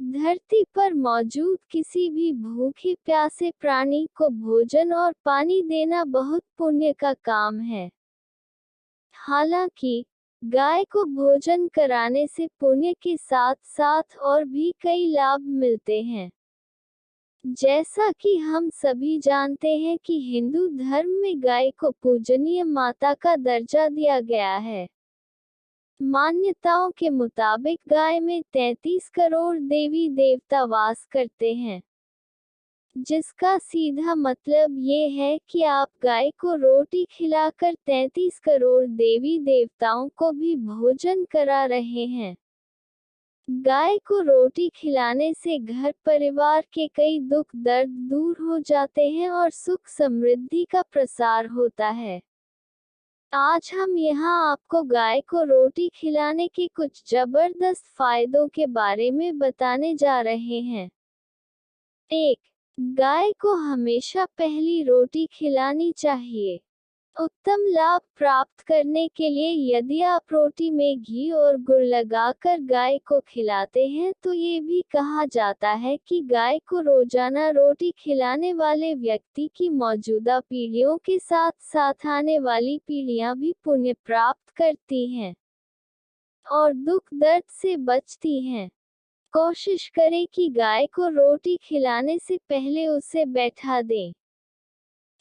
धरती पर मौजूद किसी भी भूखे प्यासे प्राणी को भोजन और पानी देना बहुत पुण्य का काम है। हालांकि गाय को भोजन कराने से पुण्य के साथ साथ और भी कई लाभ मिलते हैं। जैसा कि हम सभी जानते हैं कि हिंदू धर्म में गाय को पूजनीय माता का दर्जा दिया गया है। मान्यताओं के मुताबिक गाय में 33 करोड़ देवी देवता वास करते हैं, जिसका सीधा मतलब ये है कि आप गाय को रोटी खिलाकर 33 करोड़ देवी देवताओं को भी भोजन करा रहे हैं। गाय को रोटी खिलाने से घर परिवार के कई दुख दर्द दूर हो जाते हैं और सुख समृद्धि का प्रसार होता है। आज हम यहाँ आपको गाय को रोटी खिलाने के कुछ जबरदस्त फायदों के बारे में बताने जा रहे हैं। 1. गाय को हमेशा पहली रोटी खिलानी चाहिए। उत्तम लाभ प्राप्त करने के लिए यदि आप रोटी में घी और गुड़ लगाकर गाय को खिलाते हैं तो ये भी कहा जाता है कि गाय को रोजाना रोटी खिलाने वाले व्यक्ति की मौजूदा पीढ़ियों के साथ साथ आने वाली पीढ़ियां भी पुण्य प्राप्त करती हैं और दुख दर्द से बचती हैं। कोशिश करें कि गाय को रोटी खिलाने से पहले उसे बैठा दें,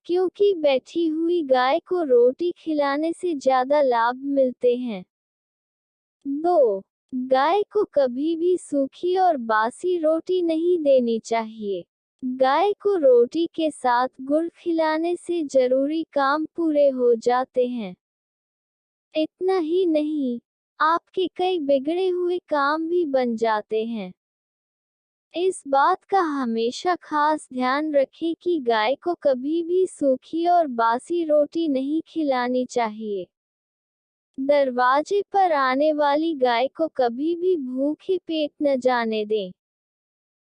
क्योंकि बैठी हुई गाय को रोटी खिलाने से ज्यादा लाभ मिलते हैं। 2. गाय को कभी भी सूखी और बासी रोटी नहीं देनी चाहिए। गाय को रोटी के साथ गुड़ खिलाने से जरूरी काम पूरे हो जाते हैं। इतना ही नहीं, आपके कई बिगड़े हुए काम भी बन जाते हैं। इस बात का हमेशा खास ध्यान रखें कि गाय को कभी भी सूखी और बासी रोटी नहीं खिलानी चाहिए। दरवाजे पर आने वाली गाय को कभी भी भूखे पेट न जाने दें।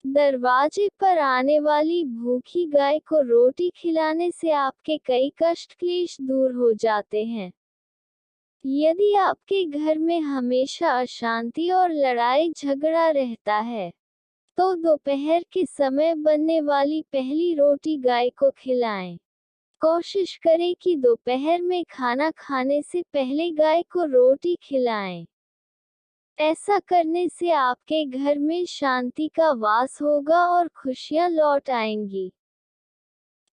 दरवाजे पर आने वाली भूखी गाय को रोटी खिलाने से आपके कई कष्ट क्लेश दूर हो जाते हैं। यदि आपके घर में हमेशा अशांति और लड़ाई झगड़ा रहता है, तो दोपहर के समय बनने वाली पहली रोटी गाय को खिलाएं। कोशिश करें कि दोपहर में खाना खाने से पहले गाय को रोटी खिलाएं। ऐसा करने से आपके घर में शांति का वास होगा और खुशियां लौट आएंगी।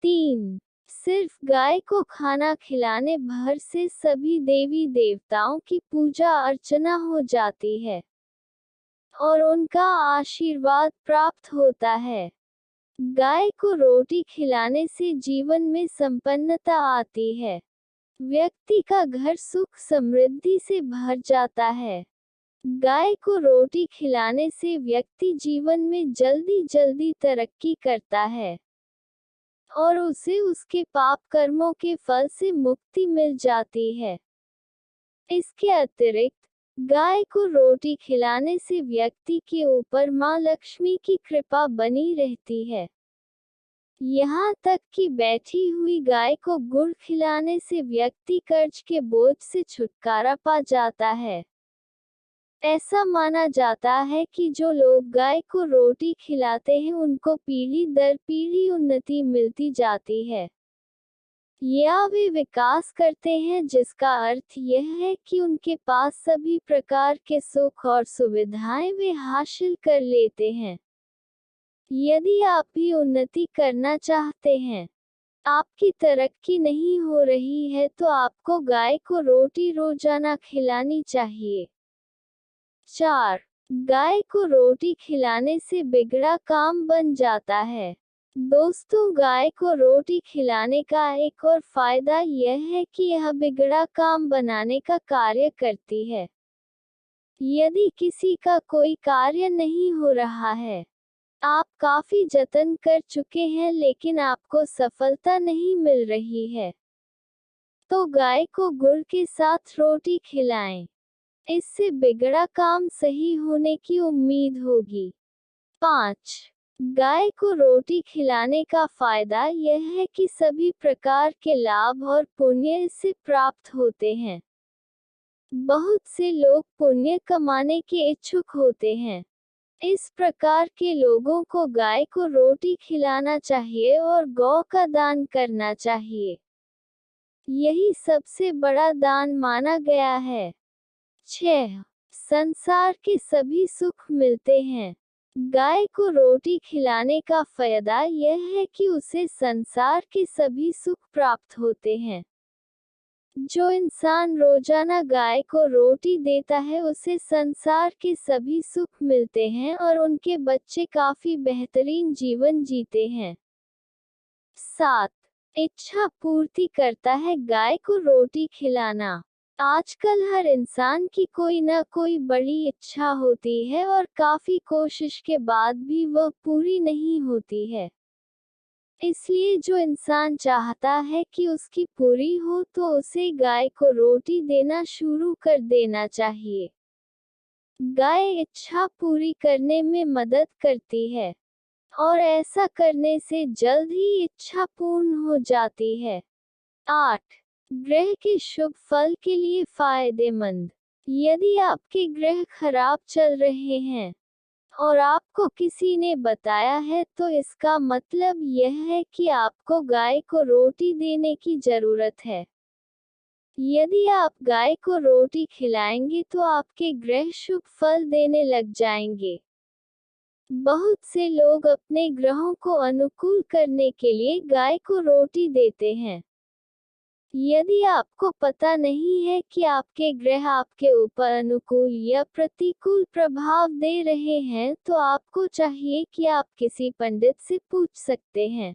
3. सिर्फ गाय को खाना खिलाने भर से सभी देवी देवताओं की पूजा अर्चना हो जाती है और उनका आशीर्वाद प्राप्त होता है। गाय को रोटी खिलाने से जीवन में संपन्नता आती है। व्यक्ति का घर सुख समृद्धि से भर जाता है। गाय को रोटी खिलाने से व्यक्ति जीवन में जल्दी जल्दी तरक्की करता है और उसे उसके पाप कर्मों के फल से मुक्ति मिल जाती है। इसके अतिरिक्त गाय को रोटी खिलाने से व्यक्ति के ऊपर माँ लक्ष्मी की कृपा बनी रहती है। यहाँ तक कि बैठी हुई गाय को गुड़ खिलाने से व्यक्ति कर्ज के बोझ से छुटकारा पा जाता है। ऐसा माना जाता है कि जो लोग गाय को रोटी खिलाते हैं उनको पीढ़ी दर पीढ़ी उन्नति मिलती जाती है या वे विकास करते हैं, जिसका अर्थ यह है कि उनके पास सभी प्रकार के सुख और सुविधाएं वे हासिल कर लेते हैं। यदि आप भी उन्नति करना चाहते हैं, आपकी तरक्की नहीं हो रही है, तो आपको गाय को रोटी रोजाना खिलानी चाहिए। 4. गाय को रोटी खिलाने से बिगड़ा काम बन जाता है। दोस्तों, गाय को रोटी खिलाने का एक और फायदा यह है कि यह बिगड़ा काम बनाने का कार्य करती है। यदि किसी का कोई कार्य नहीं हो रहा है, आप काफी जतन कर चुके हैं लेकिन आपको सफलता नहीं मिल रही है, तो गाय को गुड़ के साथ रोटी खिलाएं। इससे बिगड़ा काम सही होने की उम्मीद होगी। 5. गाय को रोटी खिलाने का फायदा यह है कि सभी प्रकार के लाभ और पुण्य इससे प्राप्त होते हैं। बहुत से लोग पुण्य कमाने के इच्छुक होते हैं, इस प्रकार के लोगों को गाय को रोटी खिलाना चाहिए और गौ का दान करना चाहिए। यही सबसे बड़ा दान माना गया है। 6. संसार के सभी सुख मिलते हैं। गाय को रोटी खिलाने का फायदा यह है कि उसे संसार के सभी सुख प्राप्त होते हैं। जो इंसान रोजाना गाय को रोटी देता है उसे संसार के सभी सुख मिलते हैं और उनके बच्चे काफी बेहतरीन जीवन जीते हैं। 7. इच्छा पूर्ति करता है गाय को रोटी खिलाना। आजकल हर इंसान की कोई न कोई बड़ी इच्छा होती है और काफी कोशिश के बाद भी वह पूरी नहीं होती है। इसलिए जो इंसान चाहता है कि उसकी पूरी हो तो उसे गाय को रोटी देना शुरू कर देना चाहिए। गाय इच्छा पूरी करने में मदद करती है और ऐसा करने से जल्द ही इच्छा पूर्ण हो जाती है। 8. ग्रह के शुभ फल के लिए फायदेमंद। यदि आपके ग्रह खराब चल रहे हैं और आपको किसी ने बताया है तो इसका मतलब यह है कि आपको गाय को रोटी देने की जरूरत है। यदि आप गाय को रोटी खिलाएंगे तो आपके ग्रह शुभ फल देने लग जाएंगे। बहुत से लोग अपने ग्रहों को अनुकूल करने के लिए गाय को रोटी देते हैं। यदि आपको पता नहीं है कि आपके ग्रह आपके ऊपर अनुकूल या प्रतिकूल प्रभाव दे रहे हैं तो आपको चाहिए कि आप किसी पंडित से पूछ सकते हैं।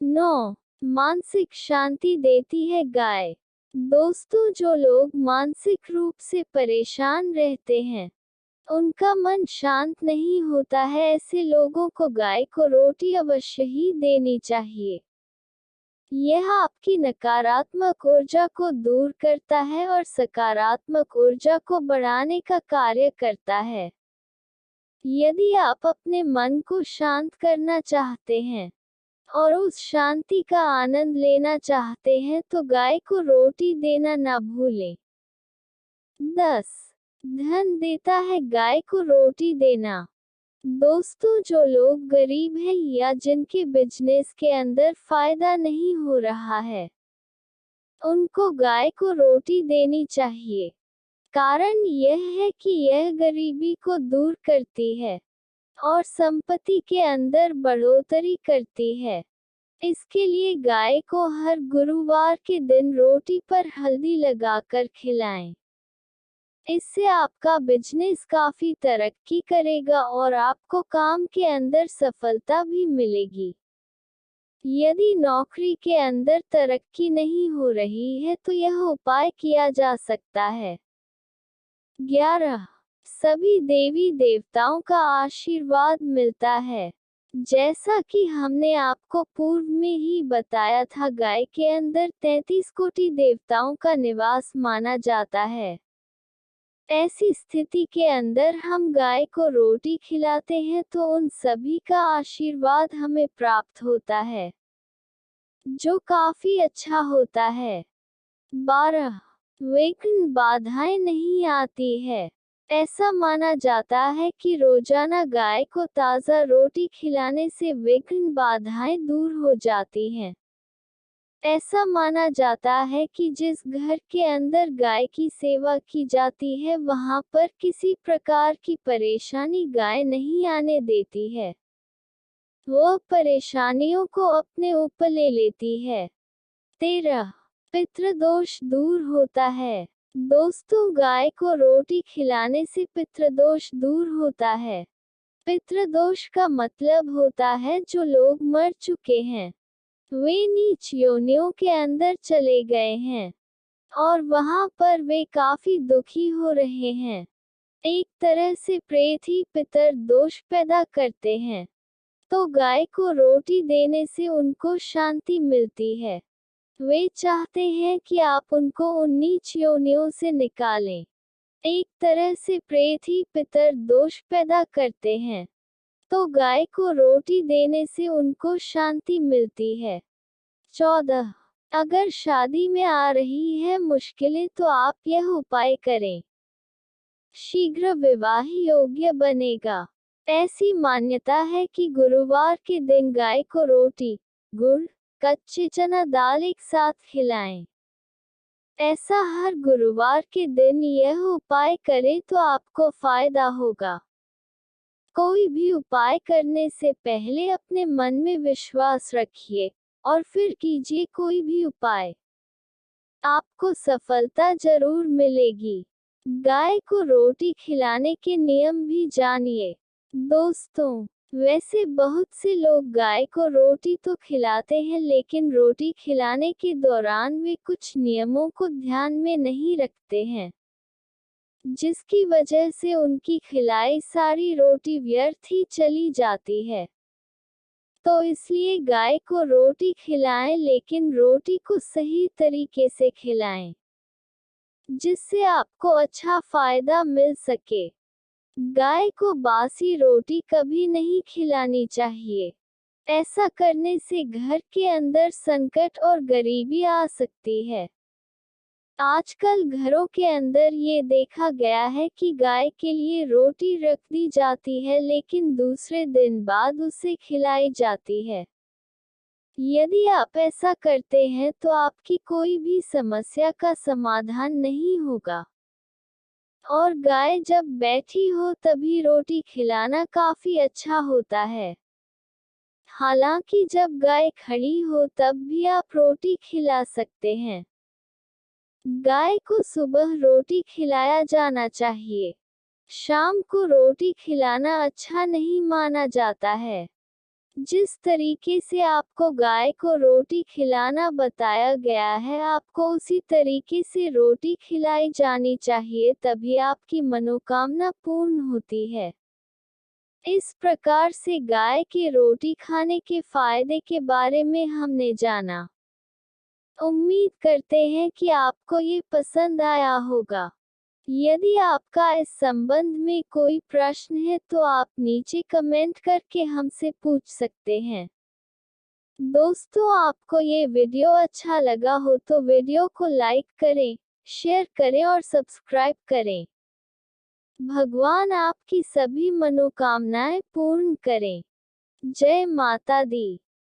9. मानसिक शांति देती है गाय। दोस्तों, जो लोग मानसिक रूप से परेशान रहते हैं, उनका मन शांत नहीं होता है, ऐसे लोगों को गाय को रोटी अवश्य ही देनी चाहिए। यह आपकी नकारात्मक ऊर्जा को दूर करता है और सकारात्मक ऊर्जा को बढ़ाने का कार्य करता है। यदि आप अपने मन को शांत करना चाहते हैं और उस शांति का आनंद लेना चाहते हैं तो गाय को रोटी देना ना भूलें। 10. धन देता है गाय को रोटी देना। दोस्तों, जो लोग गरीब हैं या जिनके बिजनेस के अंदर फायदा नहीं हो रहा है, उनको गाय को रोटी देनी चाहिए। कारण यह है कि यह गरीबी को दूर करती है और संपत्ति के अंदर बढ़ोतरी करती है। इसके लिए गाय को हर गुरुवार के दिन रोटी पर हल्दी लगाकर खिलाएं। इससे आपका बिजनेस काफी तरक्की करेगा और आपको काम के अंदर सफलता भी मिलेगी। यदि नौकरी के अंदर तरक्की नहीं हो रही है तो यह उपाय किया जा सकता है। 11. सभी देवी देवताओं का आशीर्वाद मिलता है। जैसा कि हमने आपको पूर्व में ही बताया था, गाय के अंदर 33 कोटि देवताओं का निवास माना जाता है। ऐसी स्थिति के अंदर हम गाय को रोटी खिलाते हैं तो उन सभी का आशीर्वाद हमें प्राप्त होता है, जो काफी अच्छा होता है। 12. विघ्न बाधाएं नहीं आती है। ऐसा माना जाता है कि रोजाना गाय को ताज़ा रोटी खिलाने से विघ्न बाधाएं दूर हो जाती हैं। ऐसा माना जाता है कि जिस घर के अंदर गाय की सेवा की जाती है वहां पर किसी प्रकार की परेशानी गाय नहीं आने देती है। वह परेशानियों को अपने ऊपर ले लेती है। 13. पितृदोष दूर होता है। दोस्तों, गाय को रोटी खिलाने से पितृदोष दूर होता है। पितृदोष का मतलब होता है जो लोग मर चुके हैं, वे नीच योनियों के अंदर चले गए हैं और वहां पर वे काफी दुखी हो रहे हैं। एक तरह से प्रेत ही पितर दोष पैदा करते हैं, तो गाय को रोटी देने से उनको शांति मिलती है। वे चाहते हैं कि आप उनको उन नीच योनियों से निकालें। एक तरह से प्रेत ही पितर दोष पैदा करते हैं, तो गाय को रोटी देने से उनको शांति मिलती है। 14. अगर शादी में आ रही है मुश्किलें तो आप यह उपाय करें। शीघ्र विवाह योग्य बनेगा। ऐसी मान्यता है कि गुरुवार के दिन गाय को रोटी, गुड़, कच्चे चना दाल एक साथ खिलाएं। ऐसा हर गुरुवार के दिन यह उपाय करें तो आपको फायदा होगा। कोई भी उपाय करने से पहले अपने मन में विश्वास रखिए और फिर कीजिए कोई भी उपाय। आपको सफलता जरूर मिलेगी। गाय को रोटी खिलाने के नियम भी जानिए। दोस्तों, वैसे बहुत से लोग गाय को रोटी तो खिलाते हैं लेकिन रोटी खिलाने के दौरान वे कुछ नियमों को ध्यान में नहीं रखते हैं, जिसकी वजह से उनकी खिलाई सारी रोटी व्यर्थ ही चली जाती है। तो इसलिए गाय को रोटी खिलाएं लेकिन रोटी को सही तरीके से खिलाएं, जिससे आपको अच्छा फायदा मिल सके। गाय को बासी रोटी कभी नहीं खिलानी चाहिए। ऐसा करने से घर के अंदर संकट और गरीबी आ सकती है। आजकल घरों के अंदर ये देखा गया है कि गाय के लिए रोटी रख दी जाती है लेकिन दूसरे दिन बाद उसे खिलाई जाती है। यदि आप ऐसा करते हैं तो आपकी कोई भी समस्या का समाधान नहीं होगा। और गाय जब बैठी हो तभी रोटी खिलाना काफी अच्छा होता है। हालांकि जब गाय खड़ी हो तब भी आप रोटी खिला सकते हैं। गाय को सुबह रोटी खिलाया जाना चाहिए। शाम को रोटी खिलाना अच्छा नहीं माना जाता है। जिस तरीके से आपको गाय को रोटी खिलाना बताया गया है आपको उसी तरीके से रोटी खिलाई जानी चाहिए, तभी आपकी मनोकामना पूर्ण होती है। इस प्रकार से गाय के रोटी खाने के फायदे के बारे में हमने जाना। उम्मीद करते हैं कि आपको ये पसंद आया होगा। यदि आपका इस संबंध में कोई प्रश्न है तो आप नीचे कमेंट करके हमसे पूछ सकते हैं। दोस्तों, आपको ये वीडियो अच्छा लगा हो तो वीडियो को लाइक करें, शेयर करें और सब्सक्राइब करें। भगवान आपकी सभी मनोकामनाएं पूर्ण करें। जय माता दी।